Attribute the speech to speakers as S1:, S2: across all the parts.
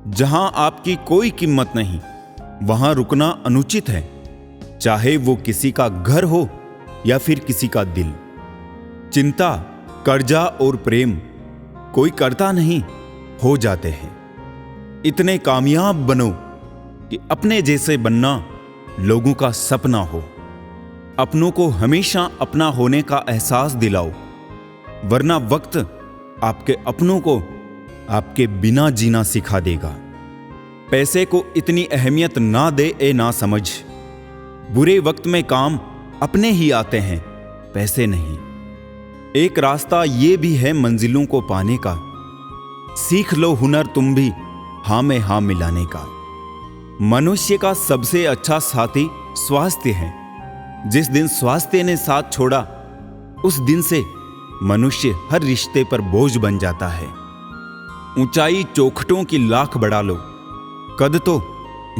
S1: जहां आपकी कोई कीमत नहीं, वहां रुकना अनुचित है, चाहे वो किसी का घर हो या फिर किसी का दिल। चिंता, कर्जा और प्रेम कोई करता नहीं, हो जाते हैं। इतने कामयाब बनो कि अपने जैसे बनना लोगों का सपना हो। अपनों को हमेशा अपना होने का एहसास दिलाओ, वरना वक्त आपके अपनों को आपके बिना जीना सिखा देगा। पैसे को इतनी अहमियत ना दे ए ना समझ। बुरे वक्त में काम अपने ही आते हैं, पैसे नहीं। एक रास्ता ये भी है मंजिलों को पाने का, सीख लो हुनर तुम भी हां में हां मिलाने का। मनुष्य का सबसे अच्छा साथी स्वास्थ्य है। जिस दिन स्वास्थ्य ने साथ छोड़ा, उस दिन से मनुष्य हर रिश्ते पर बोझ बन जाता है। ऊंचाई चौखटों की लाख बढ़ा लो, कद तो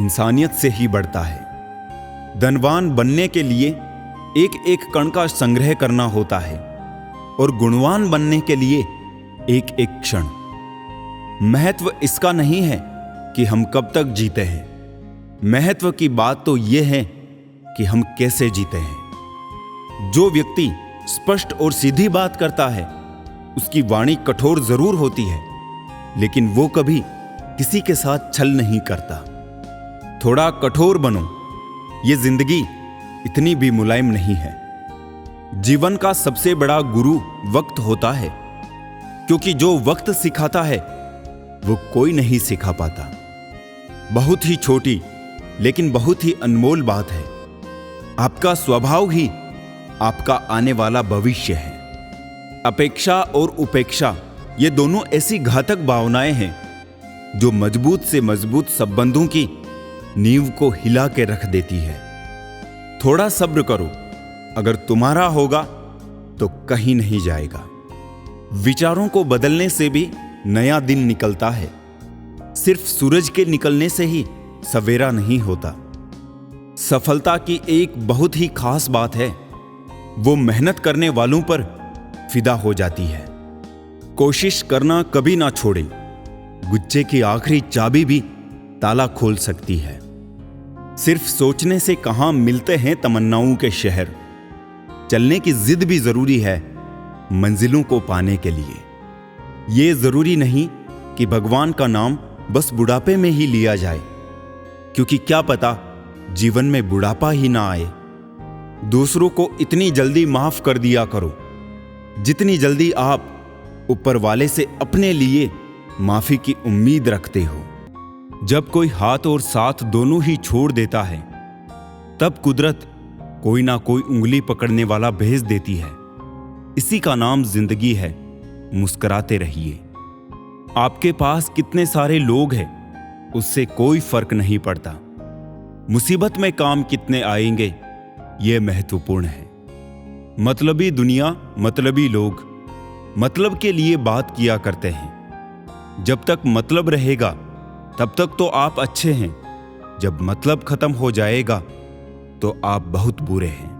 S1: इंसानियत से ही बढ़ता है। धनवान बनने के लिए एक एक कण का संग्रह करना होता है और गुणवान बनने के लिए एक एक क्षण। महत्व इसका नहीं है कि हम कब तक जीते हैं, महत्व की बात तो यह है कि हम कैसे जीते हैं। जो व्यक्ति स्पष्ट और सीधी बात करता है, उसकी वाणी कठोर जरूर होती है, लेकिन वो कभी किसी के साथ छल नहीं करता। थोड़ा कठोर बनो, ये जिंदगी इतनी भी मुलायम नहीं है। जीवन का सबसे बड़ा गुरु वक्त होता है, क्योंकि जो वक्त सिखाता है वो कोई नहीं सिखा पाता। बहुत ही छोटी लेकिन बहुत ही अनमोल बात है, आपका स्वभाव ही आपका आने वाला भविष्य है। अपेक्षा और उपेक्षा ये दोनों ऐसी घातक भावनाएं हैं जो मजबूत से मजबूत संबंधों की नींव को हिला के रख देती है। थोड़ा सब्र करो, अगर तुम्हारा होगा तो कहीं नहीं जाएगा। विचारों को बदलने से भी नया दिन निकलता है। सिर्फ सूरज के निकलने से ही सवेरा नहीं होता। सफलता की एक बहुत ही खास बात है, वो मेहनत करने वालों पर फिदा हो जाती है। कोशिश करना कभी ना छोड़े, गुच्छे की आखिरी चाबी भी ताला खोल सकती है। सिर्फ सोचने से कहां मिलते हैं तमन्नाओं के शहर। चलने की जिद भी जरूरी है मंजिलों को पाने के लिए। ये जरूरी नहीं कि भगवान का नाम बस बुढ़ापे में ही लिया जाए, क्योंकि क्या पता जीवन में बुढ़ापा ही ना आए। दूसरों को इतनी जल्दी माफ कर दिया करो जितनी जल्दी आप ऊपर वाले से अपने लिए माफी की उम्मीद रखते हो। जब कोई हाथ और साथ दोनों ही छोड़ देता है, तब कुदरत कोई ना कोई उंगली पकड़ने वाला भेज देती है। इसी का नाम जिंदगी है। मुस्कुराते रहिए। आपके पास कितने सारे लोग हैं, उससे कोई फर्क नहीं पड़ता। मुसीबत में काम कितने आएंगे, यह महत्वपूर्ण है। मतलबी दुनिया, मतलबी लोग मतलब के लिए बात किया करते हैं। जब तक मतलब रहेगा तब तक तो आप अच्छे हैं, जब मतलब खत्म हो जाएगा तो आप बहुत बुरे हैं।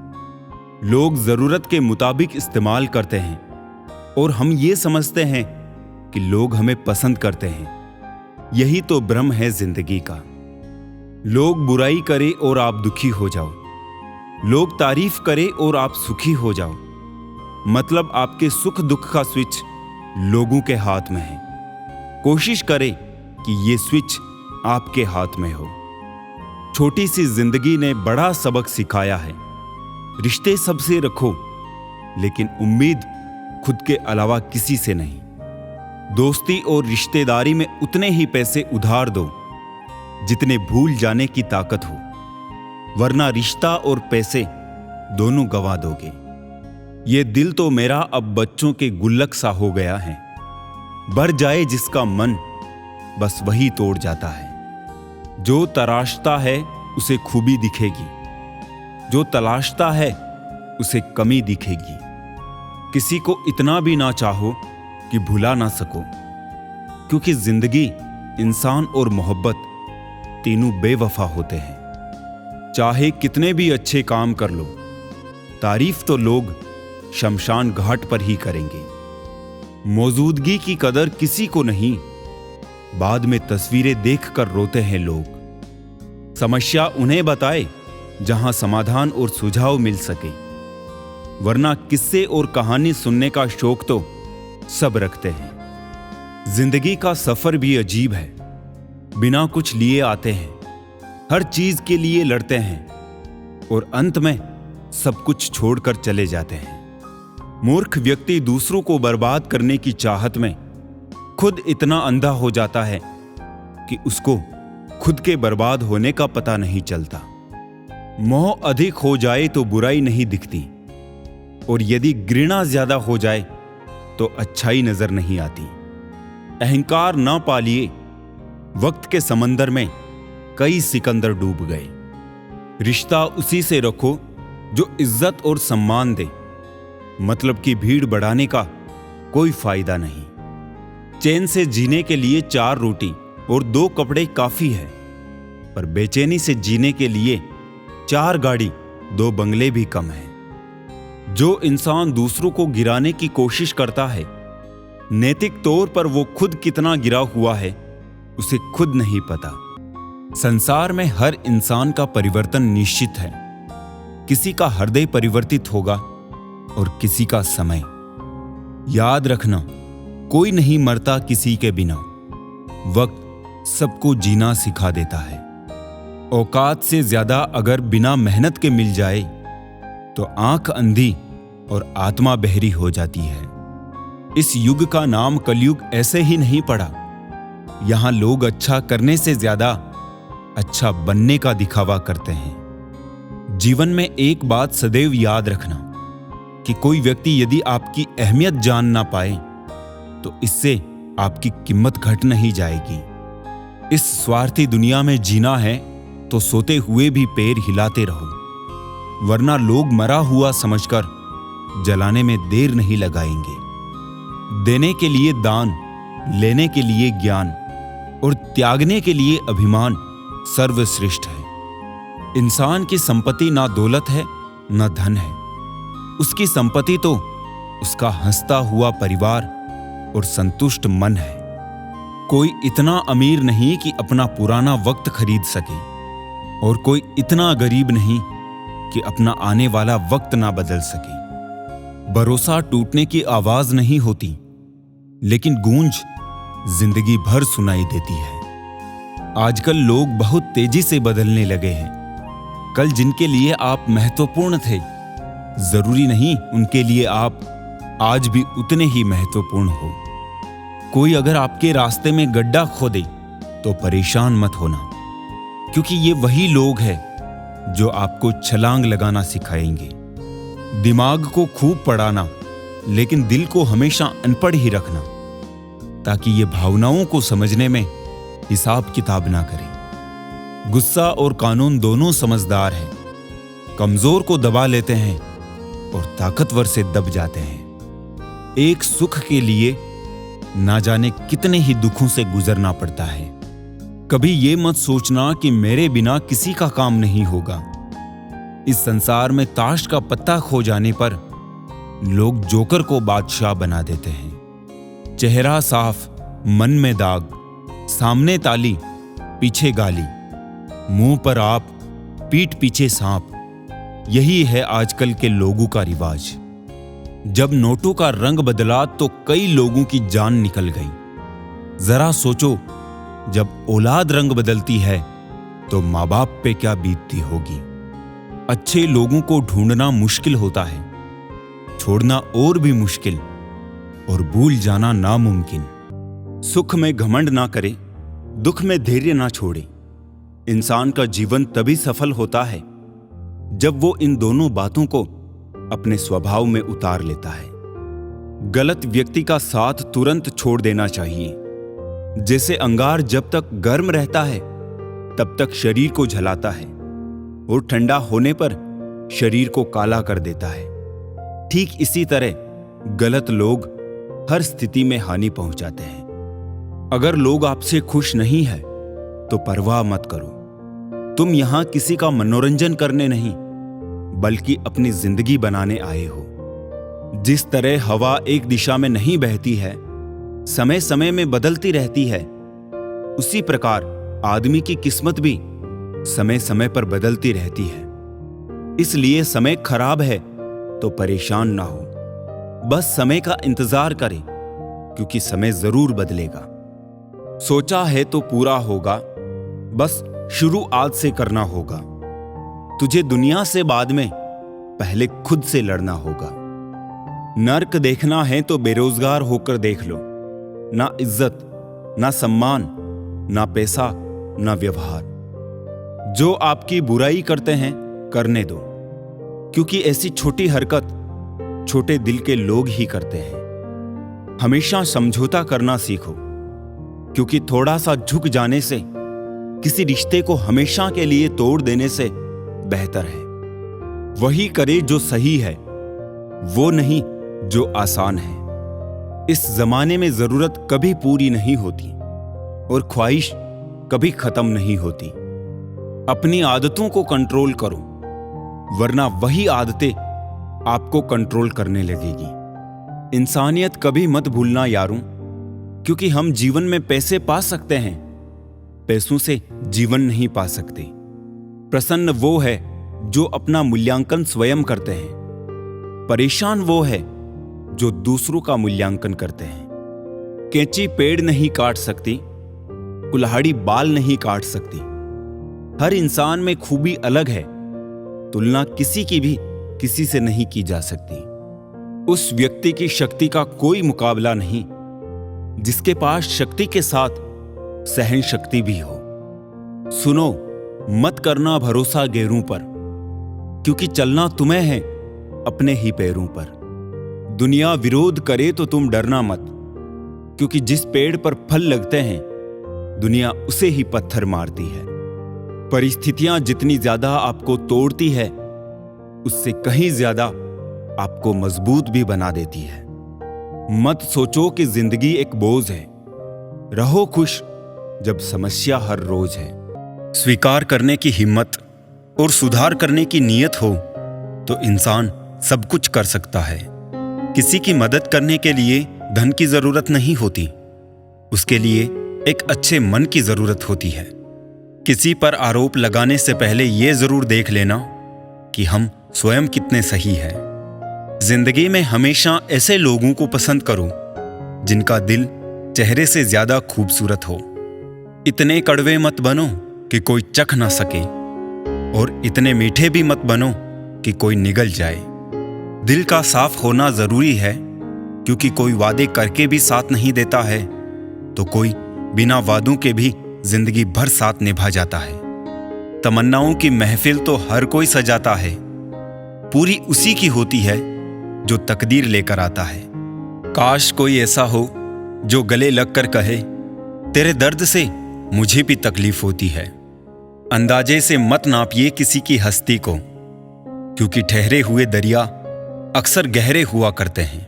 S1: लोग जरूरत के मुताबिक इस्तेमाल करते हैं और हम ये समझते हैं कि लोग हमें पसंद करते हैं। यही तो भ्रम है जिंदगी का। लोग बुराई करें और आप दुखी हो जाओ, लोग तारीफ करें और आप सुखी हो जाओ। मतलब आपके सुख दुख का स्विच लोगों के हाथ में है। कोशिश करें कि ये स्विच आपके हाथ में हो। छोटी सी जिंदगी ने बड़ा सबक सिखाया है। रिश्ते सबसे रखो, लेकिन उम्मीद खुद के अलावा किसी से नहीं। दोस्ती और रिश्तेदारी में उतने ही पैसे उधार दो जितने भूल जाने की ताकत हो, वरना रिश्ता और पैसे दोनों गंवा दोगे। ये दिल तो मेरा अब बच्चों के गुल्लक सा हो गया है। भर जाए जिसका मन, बस वही तोड़ जाता है। जो तराशता है उसे खूबी दिखेगी, जो तलाशता है उसे कमी दिखेगी। किसी को इतना भी ना चाहो कि भुला ना सको, क्योंकि जिंदगी, इंसान और मोहब्बत तीनों बेवफा होते हैं। चाहे कितने भी अच्छे काम कर लो, तारीफ तो लोग शमशान घाट पर ही करेंगे। मौजूदगी की कदर किसी को नहीं, बाद में तस्वीरें देखकर रोते हैं लोग। समस्या उन्हें बताए जहां समाधान और सुझाव मिल सके, वरना किस्से और कहानी सुनने का शौक तो सब रखते हैं। जिंदगी का सफर भी अजीब है। बिना कुछ लिए आते हैं, हर चीज के लिए लड़ते हैं और अंत में सब कुछ छोड़कर चले जाते हैं। मूर्ख व्यक्ति दूसरों को बर्बाद करने की चाहत में खुद इतना अंधा हो जाता है कि उसको खुद के बर्बाद होने का पता नहीं चलता। मोह अधिक हो जाए तो बुराई नहीं दिखती, और यदि घृणा ज्यादा हो जाए तो अच्छाई नजर नहीं आती। अहंकार ना पालिए, वक्त के समंदर में कई सिकंदर डूब गए। रिश्ता उसी से रखो जो इज्जत और सम्मान दे, मतलब की भीड़ बढ़ाने का कोई फायदा नहीं। चैन से जीने के लिए 4 रोटी और 2 कपड़े काफी है, पर बेचैनी से जीने के लिए 4 गाड़ी 2 बंगले भी कम है। जो इंसान दूसरों को गिराने की कोशिश करता है, नैतिक तौर पर वो खुद कितना गिरा हुआ है उसे खुद नहीं पता। संसार में हर इंसान का परिवर्तन निश्चित है। किसी का हृदय परिवर्तित होगा और किसी का समय। याद रखना, कोई नहीं मरता किसी के बिना। वक्त सबको जीना सिखा देता है। औकात से ज्यादा अगर बिना मेहनत के मिल जाए तो आंख अंधी और आत्मा बहरी हो जाती है। इस युग का नाम कलयुग ऐसे ही नहीं पड़ा। यहां लोग अच्छा करने से ज्यादा अच्छा बनने का दिखावा करते हैं। जीवन में एक बात सदैव याद रखना कि कोई व्यक्ति यदि आपकी अहमियत जान ना पाए तो इससे आपकी कीमत घट नहीं जाएगी। इस स्वार्थी दुनिया में जीना है तो सोते हुए भी पैर हिलाते रहो, वरना लोग मरा हुआ समझकर जलाने में देर नहीं लगाएंगे। देने के लिए दान, लेने के लिए ज्ञान और त्यागने के लिए अभिमान सर्वश्रेष्ठ है। इंसान की संपत्ति ना दौलत है ना धन है। उसकी संपत्ति तो उसका हंसता हुआ परिवार और संतुष्ट मन है। कोई इतना अमीर नहीं कि अपना पुराना वक्त खरीद सके, और कोई इतना गरीब नहीं कि अपना आने वाला वक्त ना बदल सके। भरोसा टूटने की आवाज नहीं होती, लेकिन गूंज जिंदगी भर सुनाई देती है। आजकल लोग बहुत तेजी से बदलने लगे हैं। कल जिनके लिए आप महत्वपूर्ण थे, जरूरी नहीं उनके लिए आप आज भी उतने ही महत्वपूर्ण हो। कोई अगर आपके रास्ते में गड्ढा खोदे तो परेशान मत होना, क्योंकि ये वही लोग हैं जो आपको छलांग लगाना सिखाएंगे। दिमाग को खूब पढ़ाना, लेकिन दिल को हमेशा अनपढ़ ही रखना, ताकि ये भावनाओं को समझने में हिसाब किताब ना करें। गुस्सा और कानून दोनों समझदार हैं। कमजोर को दबा लेते हैं और ताकतवर से दब जाते हैं। एक सुख के लिए ना जाने कितने ही दुखों से गुजरना पड़ता है। कभी ये मत सोचना कि मेरे बिना किसी का काम नहीं होगा। इस संसार में ताश का पत्ता खो जाने पर लोग जोकर को बादशाह बना देते हैं। चेहरा साफ, मन में दाग, सामने ताली, पीछे गाली, मुंह पर आप, पीठ पीछे सांप। यही है आजकल के लोगों का रिवाज। जब नोटों का रंग बदला तो कई लोगों की जान निकल गई। जरा सोचो, जब औलाद रंग बदलती है तो माँ बाप पे क्या बीतती होगी। अच्छे लोगों को ढूंढना मुश्किल होता है, छोड़ना और भी मुश्किल, और भूल जाना नामुमकिन। सुख में घमंड ना करे, दुख में धैर्य ना छोड़े। इंसान का जीवन तभी सफल होता है जब वो इन दोनों बातों को अपने स्वभाव में उतार लेता है। गलत व्यक्ति का साथ तुरंत छोड़ देना चाहिए। जैसे अंगार जब तक गर्म रहता है तब तक शरीर को जलाता है और ठंडा होने पर शरीर को काला कर देता है। ठीक इसी तरह गलत लोग हर स्थिति में हानि पहुंचाते हैं। अगर लोग आपसे खुश नहीं है तो परवाह मत करो। तुम यहां किसी का मनोरंजन करने नहीं, बल्कि अपनी जिंदगी बनाने आए हो। जिस तरह हवा एक दिशा में नहीं बहती है, समय समय में बदलती रहती है, उसी प्रकार आदमी की किस्मत भी समय समय पर बदलती रहती है। इसलिए समय खराब है तो परेशान ना हो, बस समय का इंतजार करें, क्योंकि समय जरूर बदलेगा। सोचा है तो पूरा होगा, बस शुरू आज से करना होगा। तुझे दुनिया से बाद में पहले खुद से लड़ना होगा। नर्क देखना है तो बेरोजगार होकर देख लो। ना इज्जत, ना सम्मान, ना पैसा, ना व्यवहार। जो आपकी बुराई करते हैं करने दो, क्योंकि ऐसी छोटी हरकत छोटे दिल के लोग ही करते हैं। हमेशा समझौता करना सीखो, क्योंकि थोड़ा सा झुक जाने से किसी रिश्ते को हमेशा के लिए तोड़ देने से बेहतर है। वही करे जो सही है, वो नहीं जो आसान है। इस जमाने में जरूरत कभी पूरी नहीं होती और ख्वाहिश कभी खत्म नहीं होती। अपनी आदतों को कंट्रोल करो, वरना वही आदतें आपको कंट्रोल करने लगेगी। इंसानियत कभी मत भूलना यारों, क्योंकि हम जीवन में पैसे पा सकते हैं, पैसों से जीवन नहीं पा सकते। प्रसन्न वो है जो अपना मूल्यांकन स्वयं करते हैं, परेशान वो है जो दूसरों का मूल्यांकन करते हैं। कैंची पेड़ नहीं काट सकती, कुल्हाड़ी बाल नहीं काट सकती। हर इंसान में खूबी अलग है, तुलना किसी की भी किसी से नहीं की जा सकती। उस व्यक्ति की शक्ति का कोई मुकाबला नहीं जिसके पास शक्ति के साथ सहन शक्ति भी हो। सुनो, मत करना भरोसा गैरों पर, क्योंकि चलना तुम्हें है अपने ही पैरों पर। दुनिया विरोध करे तो तुम डरना मत, क्योंकि जिस पेड़ पर फल लगते हैं दुनिया उसे ही पत्थर मारती है। परिस्थितियां जितनी ज्यादा आपको तोड़ती है, उससे कहीं ज्यादा आपको मजबूत भी बना देती है। मत सोचो कि जिंदगी एक बोझ है, रहो खुश जब समस्या हर रोज है। स्वीकार करने की हिम्मत और सुधार करने की नीयत हो तो इंसान सब कुछ कर सकता है। किसी की मदद करने के लिए धन की जरूरत नहीं होती, उसके लिए एक अच्छे मन की जरूरत होती है। किसी पर आरोप लगाने से पहले यह जरूर देख लेना कि हम स्वयं कितने सही हैं। जिंदगी में हमेशा ऐसे लोगों को पसंद करो जिनका दिल चेहरे से ज्यादा खूबसूरत हो। इतने कड़वे मत बनो कि कोई चख ना सके, और इतने मीठे भी मत बनो कि कोई निगल जाए। दिल का साफ होना जरूरी है, क्योंकि कोई वादे करके भी साथ नहीं देता है तो कोई बिना वादों के भी जिंदगी भर साथ निभा जाता है। तमन्नाओं की महफिल तो हर कोई सजाता है, पूरी उसी की होती है जो तकदीर लेकर आता है। काश कोई ऐसा हो जो गले लगकर कहे, तेरे दर्द से मुझे भी तकलीफ होती है। अंदाजे से मत नापिए किसी की हस्ती को, क्योंकि ठहरे हुए दरिया अक्सर गहरे हुआ करते हैं।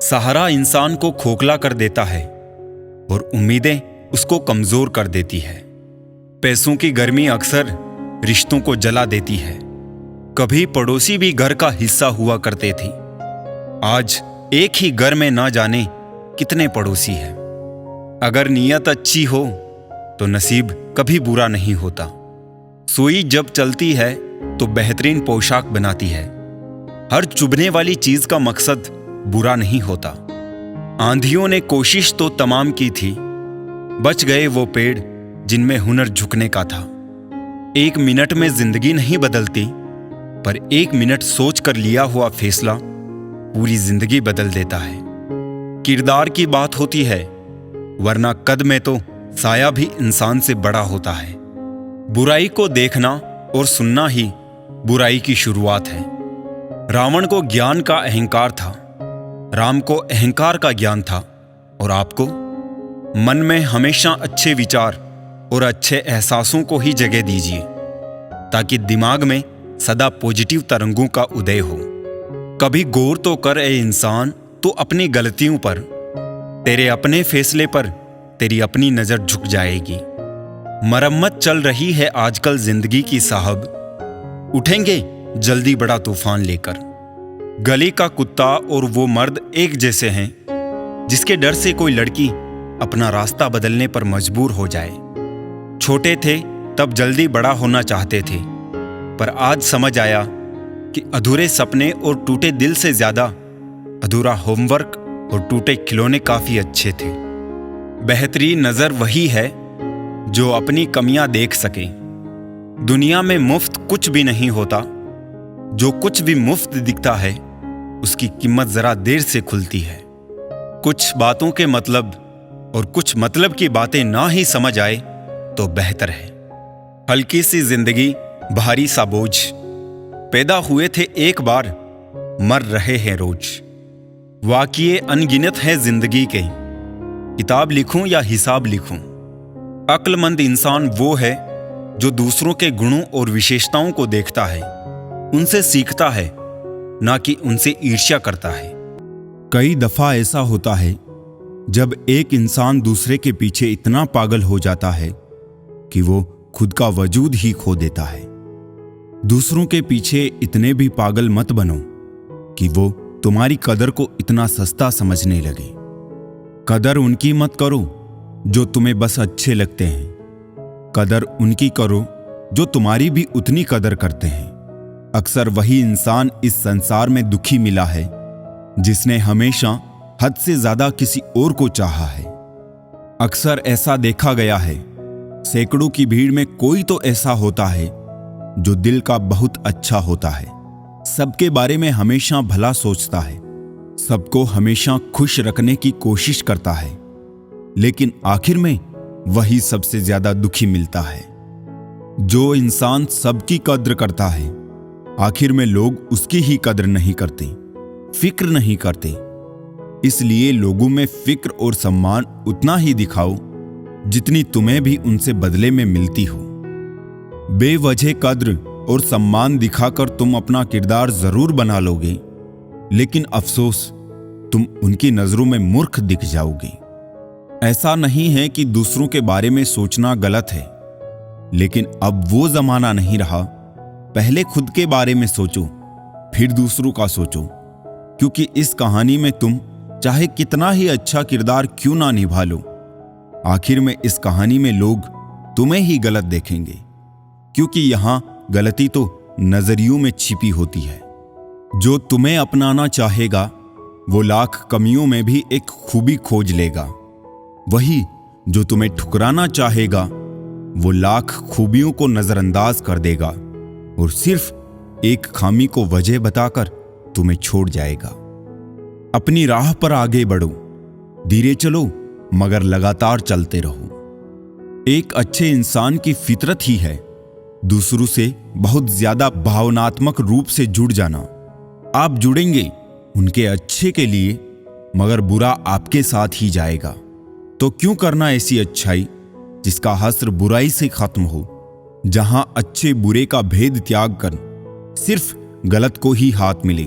S1: सहारा इंसान को खोखला कर देता है और उम्मीदें उसको कमजोर कर देती है। पैसों की गर्मी अक्सर रिश्तों को जला देती है। कभी पड़ोसी भी घर का हिस्सा हुआ करते थे, आज एक ही घर में ना जाने कितने पड़ोसी हैं। अगर नीयत अच्छी हो तो नसीब कभी बुरा नहीं होता। सुई जब चलती है तो बेहतरीन पोशाक बनाती है। हर चुभने वाली चीज का मकसद बुरा नहीं होता। आंधियों ने कोशिश तो तमाम की थी, बच गए वो पेड़ जिनमें हुनर झुकने का था। एक मिनट में जिंदगी नहीं बदलती, पर एक मिनट सोच कर लिया हुआ फैसला पूरी जिंदगी बदल देता है। किरदार की बात होती है, वरना कद में तो साया भी इंसान से बड़ा होता है। बुराई को देखना और सुनना ही बुराई की शुरुआत है। रावण को ज्ञान का अहंकार था, राम को अहंकार का ज्ञान था, और आपको मन में हमेशा अच्छे विचार और अच्छे एहसासों को ही जगह दीजिए, ताकि दिमाग में सदा पॉजिटिव तरंगों का उदय हो। कभी गौर तो कर ए इंसान तो अपनी गलतियों पर, तेरे अपने फैसले पर तेरी अपनी नजर झुक जाएगी। मरम्मत चल रही है आजकल जिंदगी की साहब, उठेंगे जल्दी बड़ा तूफान लेकर। गली का कुत्ता और वो मर्द एक जैसे हैं, जिसके डर से कोई लड़की अपना रास्ता बदलने पर मजबूर हो जाए। छोटे थे तब जल्दी बड़ा होना चाहते थे, पर आज समझ आया कि अधूरे सपने और टूटे दिल से ज्यादा अधूरा होमवर्क और टूटे खिलौने काफी अच्छे थे। बेहतरीन नजर वही है जो अपनी कमियां देख सके। दुनिया में मुफ्त कुछ भी नहीं होता। जो कुछ भी मुफ्त दिखता है उसकी कीमत जरा देर से खुलती है। कुछ बातों के मतलब और कुछ मतलब की बातें ना ही समझ आए तो बेहतर है। हल्की सी जिंदगी, भारी सा बोझ। पैदा हुए थे एक बार, मर रहे हैं रोज। वाक़िए अनगिनत है जिंदगी के, किताब लिखूं या हिसाब लिखूं। अक्लमंद इंसान वो है जो दूसरों के गुणों और विशेषताओं को देखता है, उनसे सीखता है, ना कि उनसे ईर्ष्या करता है। कई दफा ऐसा होता है जब एक इंसान दूसरे के पीछे इतना पागल हो जाता है कि वो खुद का वजूद ही खो देता है। दूसरों के पीछे इतने भी पागल मत बनो कि वो तुम्हारी कदर को इतना सस्ता समझने लगे। कदर उनकी मत करो जो तुम्हें बस अच्छे लगते हैं। कदर उनकी करो जो तुम्हारी भी उतनी कदर करते हैं। अक्सर वही इंसान इस संसार में दुखी मिला है जिसने हमेशा हद से ज्यादा किसी और को चाहा है। अक्सर ऐसा देखा गया है, सैकड़ों की भीड़ में कोई तो ऐसा होता है जो दिल का बहुत अच्छा होता है, सबके बारे में हमेशा भला सोचता है, सबको हमेशा खुश रखने की कोशिश करता है, लेकिन आखिर में वही सबसे ज्यादा दुखी मिलता है। जो इंसान सबकी कद्र करता है, आखिर में लोग उसकी ही कद्र नहीं करते, फिक्र नहीं करते। इसलिए लोगों में फिक्र और सम्मान उतना ही दिखाओ जितनी तुम्हें भी उनसे बदले में मिलती हो। बेवजह कद्र और सम्मान दिखाकर तुम अपना किरदार जरूर बना लोगे, लेकिन अफसोस तुम उनकी नजरों में मूर्ख दिख जाओगे। ऐसा नहीं है कि दूसरों के बारे में सोचना गलत है, लेकिन अब वो जमाना नहीं रहा। पहले खुद के बारे में सोचो, फिर दूसरों का सोचो, क्योंकि इस कहानी में तुम चाहे कितना ही अच्छा किरदार क्यों ना निभा लो, आखिर में इस कहानी में लोग तुम्हें ही गलत देखेंगे, क्योंकि यहां गलती तो नजरियों में छिपी होती है। जो तुम्हें अपनाना चाहेगा वो लाख कमियों में भी एक खूबी खोज लेगा। वही जो तुम्हें ठुकराना चाहेगा वो लाख खूबियों को नजरअंदाज कर देगा और सिर्फ एक खामी को वजह बताकर तुम्हें छोड़ जाएगा। अपनी राह पर आगे बढ़ो, धीरे चलो मगर लगातार चलते रहो। एक अच्छे इंसान की फितरत ही है दूसरों से बहुत ज्यादा भावनात्मक रूप से जुड़ जाना। आप जुड़ेंगे उनके अच्छे के लिए, मगर बुरा आपके साथ ही जाएगा। तो क्यों करना ऐसी अच्छाई जिसका हस्र बुराई से खत्म हो, जहां अच्छे बुरे का भेद त्याग कर सिर्फ गलत को ही हाथ मिले,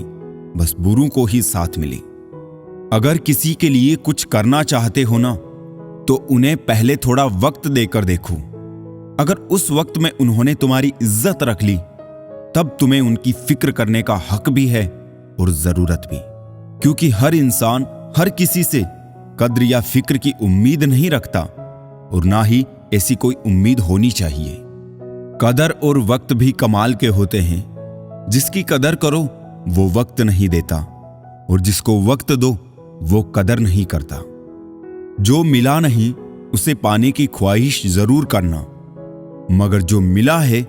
S1: बस बुरों को ही साथ मिले। अगर किसी के लिए कुछ करना चाहते हो ना, तो उन्हें पहले थोड़ा वक्त देकर देखो। अगर उस वक्त में उन्होंने तुम्हारी इज्जत रख ली, तब तुम्हें उनकी फिक्र करने का हक भी है और जरूरत भी, क्योंकि हर इंसान हर किसी से कद्र या फिक्र की उम्मीद नहीं रखता और ना ही ऐसी कोई उम्मीद होनी चाहिए। कदर और वक्त भी कमाल के होते हैं। जिसकी कदर करो वो वक्त नहीं देता, और जिसको वक्त दो वो कदर नहीं करता। जो मिला नहीं उसे पाने की ख्वाहिश जरूर करना, मगर जो मिला है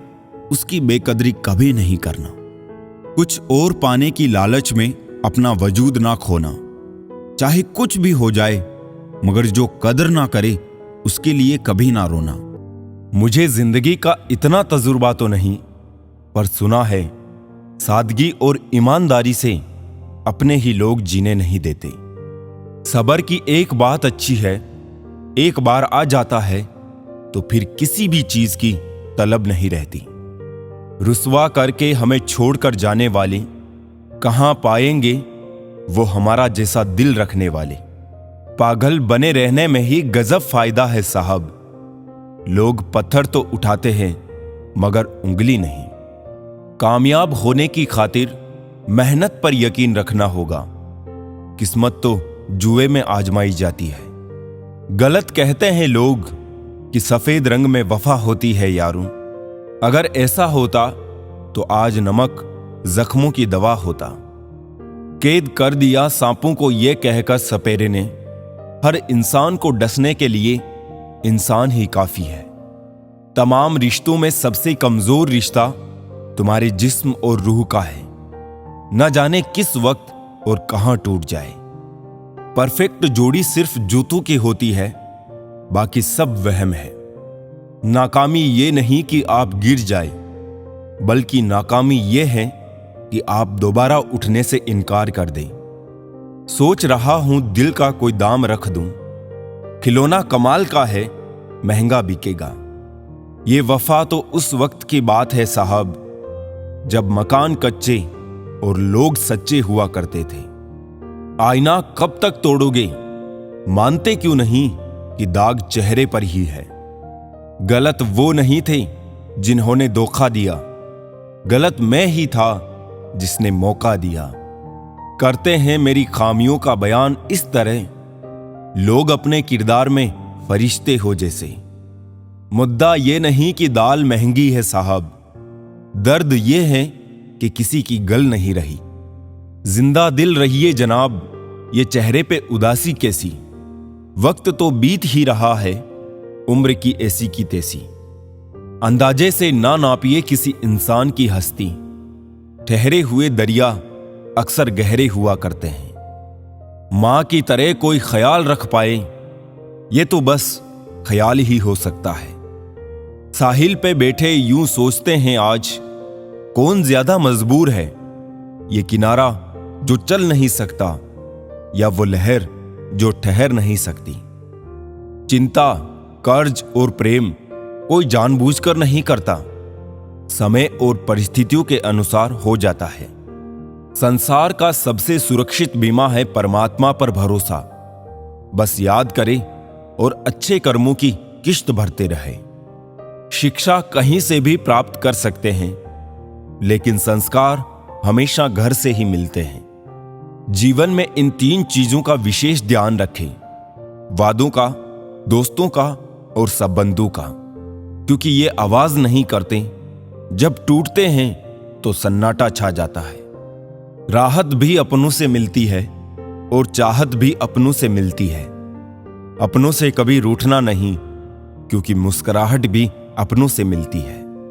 S1: उसकी बेकदरी कभी नहीं करना। कुछ और पाने की लालच में अपना वजूद ना खोना। चाहे कुछ भी हो जाए, मगर जो कदर ना करे उसके लिए कभी ना रोना। मुझे जिंदगी का इतना तजुर्बा तो नहीं, पर सुना है सादगी और ईमानदारी से अपने ही लोग जीने नहीं देते। सबर की एक बात अच्छी है, एक बार आ जाता है तो फिर किसी भी चीज की तलब नहीं रहती। रुसवा करके हमें छोड़कर जाने वाले कहां पाएंगे वो हमारा जैसा दिल रखने वाले। पागल बने रहने में ही गजब फायदा है साहब। लोग पत्थर तो उठाते हैं मगर उंगली नहीं। कामयाब होने की खातिर मेहनत पर यकीन रखना होगा। किस्मत तो जुए में आजमाई जाती है।
S2: गलत कहते हैं लोग कि सफेद रंग में वफा होती है यारों। अगर ऐसा होता तो आज नमक जख्मों की दवा होता। कैद कर दिया सांपों को यह कहकर सपेरे ने, हर इंसान को डसने के लिए इंसान ही काफी है। तमाम रिश्तों में सबसे कमजोर रिश्ता तुम्हारे जिस्म और रूह का है। न जाने किस वक्त और कहां टूट जाए। परफेक्ट जोड़ी सिर्फ जूतों की होती है, बाकी सब वहम है। नाकामी ये नहीं कि आप गिर जाए, बल्कि नाकामी ये है कि आप दोबारा उठने से इनकार कर दें। सोच रहा हूं दिल का कोई दाम रख दूं, खिलौना कमाल का है, महंगा बिकेगा। ये वफा तो उस वक्त की बात है साहब, जब मकान कच्चे और लोग सच्चे हुआ करते थे। आईना कब तक तोड़ोगे, मानते क्यों नहीं कि दाग चेहरे पर ही है। गलत वो नहीं थे जिन्होंने धोखा दिया, गलत मैं ही था जिसने मौका दिया। करते हैं मेरी खामियों का बयान इस तरह, लोग अपने किरदार में फरिश्ते हो जैसे। मुद्दा ये नहीं कि दाल महंगी है साहब, दर्द ये है कि किसी की गल नहीं रही। जिंदा दिल रहिए जनाब, ये चेहरे पे उदासी कैसी। वक्त तो बीत ही रहा है, उम्र की ऐसी की तैसी। अंदाजे से ना नापिए किसी इंसान की हस्ती, ठहरे हुए दरिया अक्सर गहरे हुआ करते हैं। मां की तरह कोई ख्याल रख पाए, ये तो बस ख्याल ही हो सकता है। साहिल पे बैठे यूं सोचते हैं आज, कौन ज्यादा मजबूर है, ये किनारा जो चल नहीं सकता या वो लहर जो ठहर नहीं सकती। चिंता, कर्ज और प्रेम कोई जानबूझकर नहीं करता, समय और परिस्थितियों के अनुसार हो जाता है। संसार का सबसे सुरक्षित बीमा है परमात्मा पर भरोसा। बस याद करे और अच्छे कर्मों की किश्त भरते रहे। शिक्षा कहीं से भी प्राप्त कर सकते हैं, लेकिन संस्कार हमेशा घर से ही मिलते हैं। जीवन में इन 3 चीजों का विशेष ध्यान रखें, वादों का, दोस्तों का और संबंधों का, क्योंकि ये आवाज नहीं करते, जब टूटते हैं तो सन्नाटा छा जाता है। राहत भी अपनों से मिलती है और चाहत भी अपनों से मिलती है। अपनों से कभी रूठना नहीं, क्योंकि मुस्कुराहट भी अपनों से मिलती है।